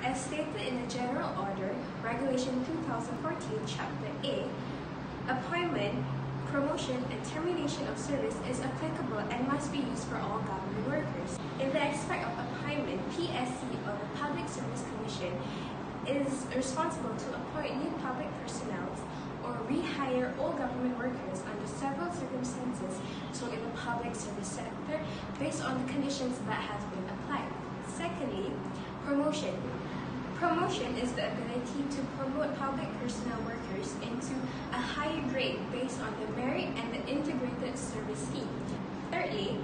As stated in the General Order, Regulation 2014, Chapter A, appointment, promotion, and termination of service is applicable and must be used for all government workers. In the aspect of appointment, PSC, or the Public Service Commission, is responsible to appoint new public personnel or rehire old government workers under several circumstances so in the public service sector based on the conditions that have been applied. Secondly, promotion. Promotion is the ability to promote public personnel workers into a higher grade based on the merit and the integrated service scheme. Thirdly,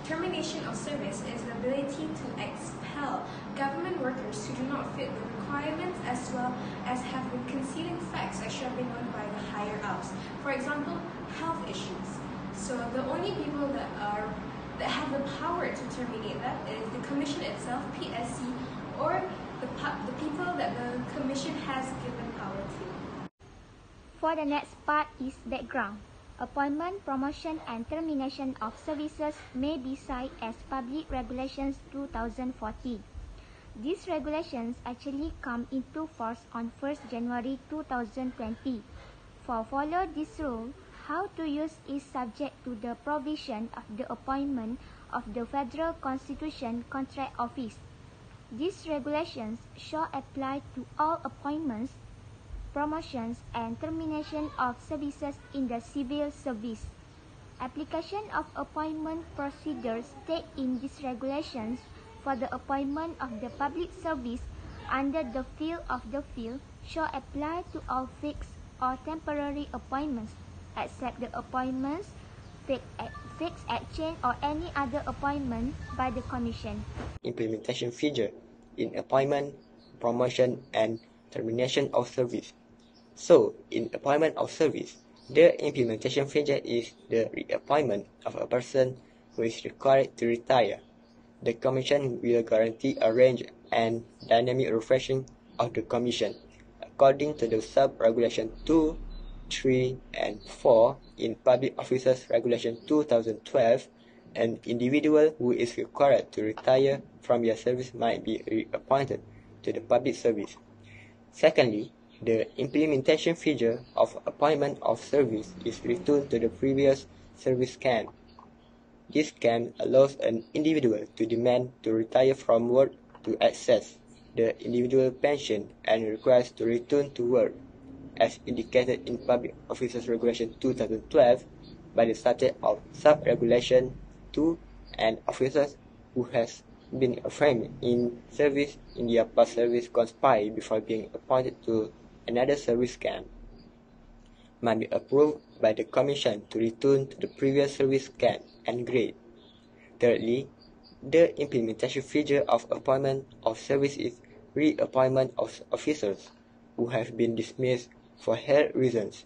termination of service is the ability to expel government workers who do not fit the requirements as well as have been concealing facts that should have been known by the higher ups. For example, health issues. So the only people that have the power to terminate that is the Commission itself, PSC, or the people that the Commission has given power to. For the next part is background. Appointment, promotion, and termination of services may be cited as Public Regulations 2014. These regulations actually come into force on 1st January 2020. For follow this rule, how to use is subject to the provision of the appointment of the Federal Constitution Contract Office. These regulations shall apply to all appointments, promotions, and termination of services in the civil service. Application of appointment procedures state in these regulations for the appointment of the public service under the field of the field shall apply to all fixed or temporary appointments, except the appointments, fixed exchange, or any other appointment by the Commission. Implementation feature in appointment, promotion, and termination of service. So, in appointment of service, the implementation feature is the reappointment of a person who is required to retire. The Commission will guarantee a range and dynamic refreshing of the Commission according to the Sub-Regulation 2, 3, and 4 in Public Officers Regulation 2012. An individual who is required to retire from their service might be reappointed to the public service. Secondly, the implementation feature of appointment of service is returned to the previous service scheme. This scheme allows an individual to demand to retire from work to access the individual pension and requires to return to work, as indicated in Public Officers Regulation 2012 by the subject of Sub-Regulation 2, and officers who has been affirmed in service in their past service conspire before being appointed to another service scheme might be approved by the Commission to return to the previous service scheme and grade. Thirdly, the implementation feature of appointment of service is reappointment of officers who have been dismissed for health reasons.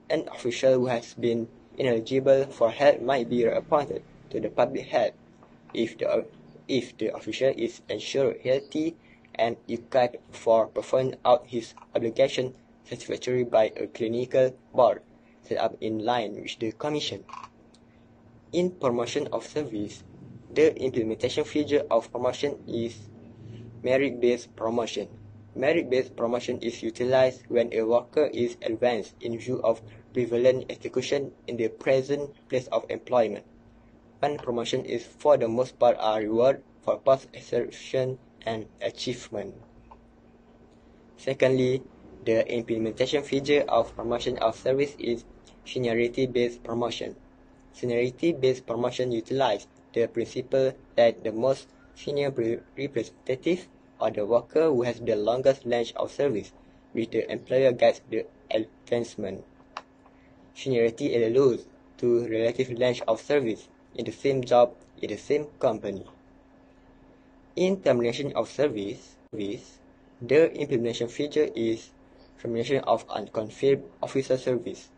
An official who has been ineligible for health might be reappointed to the public health if the official is ensured healthy and equipped for performing out his obligation satisfactorily by a clinical board set up in line with the Commission. In promotion of service, the implementation feature of promotion is merit-based promotion. Merit-based promotion is utilized when a worker is advanced in view of prevalent execution in the present place of employment. When promotion is for the most part a reward for past exertion and achievement. Secondly, the implementation feature of promotion of service is seniority-based promotion. Seniority-based promotion utilizes the principle that the most senior representative or the worker who has the longest length of service with the employer gets the advancement. Seniority alludes to relative length of service in the same job in the same company. In termination of service, the implementation feature is termination of unconfirmed officer service.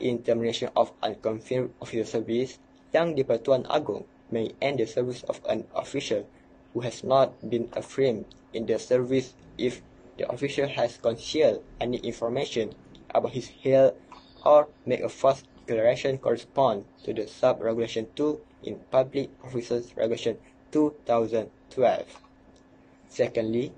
In termination of unconfirmed officer service, Yang di-Pertuan Agong may end the service of an official who has not been affirmed in the service if the official has concealed any information about his health or make a false declaration correspond to the Sub-Regulation 2 in Public Officers Regulation 2012. Secondly,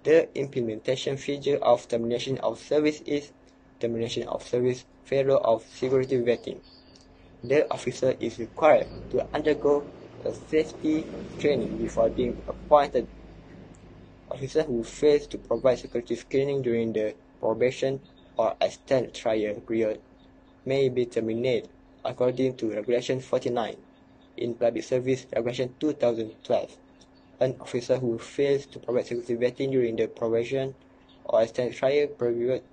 The implementation feature of termination of service is termination of service failure of security vetting. The officer is required to undergo a safety training before being appointed. Officers who fail to provide security screening during the probation or extended trial period may be terminated according to Regulation 49 in Public Service Regulation 2012. An officer who fails to provide security vetting during the probation or extended trial period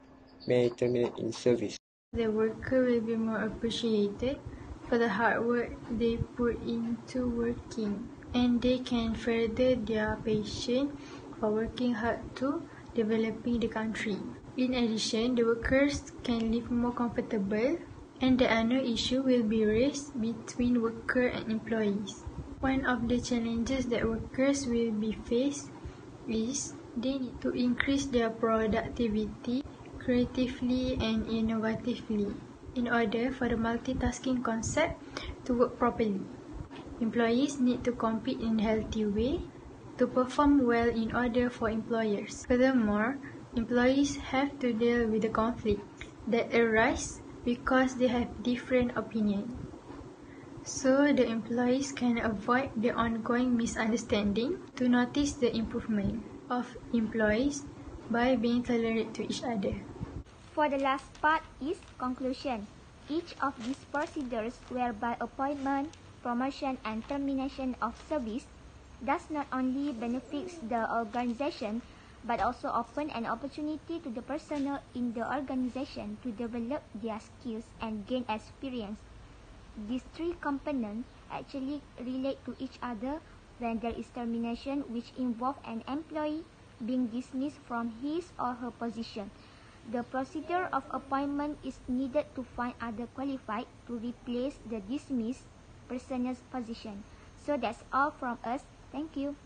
may terminate in service. The worker will be more appreciated for the hard work they put into working, and they can further their passion for working hard to developing the country. In addition, the workers can live more comfortable, and the annual issue will be raised between worker and employees. One of the challenges that workers will be faced is they need to increase their productivity creatively and innovatively in order for the multitasking concept to work properly. Employees need to compete in a healthy way to perform well in order for employers. Furthermore, employees have to deal with the conflict that arise because they have different opinions. So the employees can avoid the ongoing misunderstanding to notice the improvement of employees by being tolerant to each other. For the last part is conclusion. Each of these procedures whereby appointment, promotion and termination of service does not only benefits the organization but also open an opportunity to the personnel in the organization to develop their skills and gain experience. These three components actually relate to each other when there is termination, which involves an employee being dismissed from his or her position. The procedure of appointment is needed to find other qualified to replace the dismissed person's position. So that's all from us. Thank you.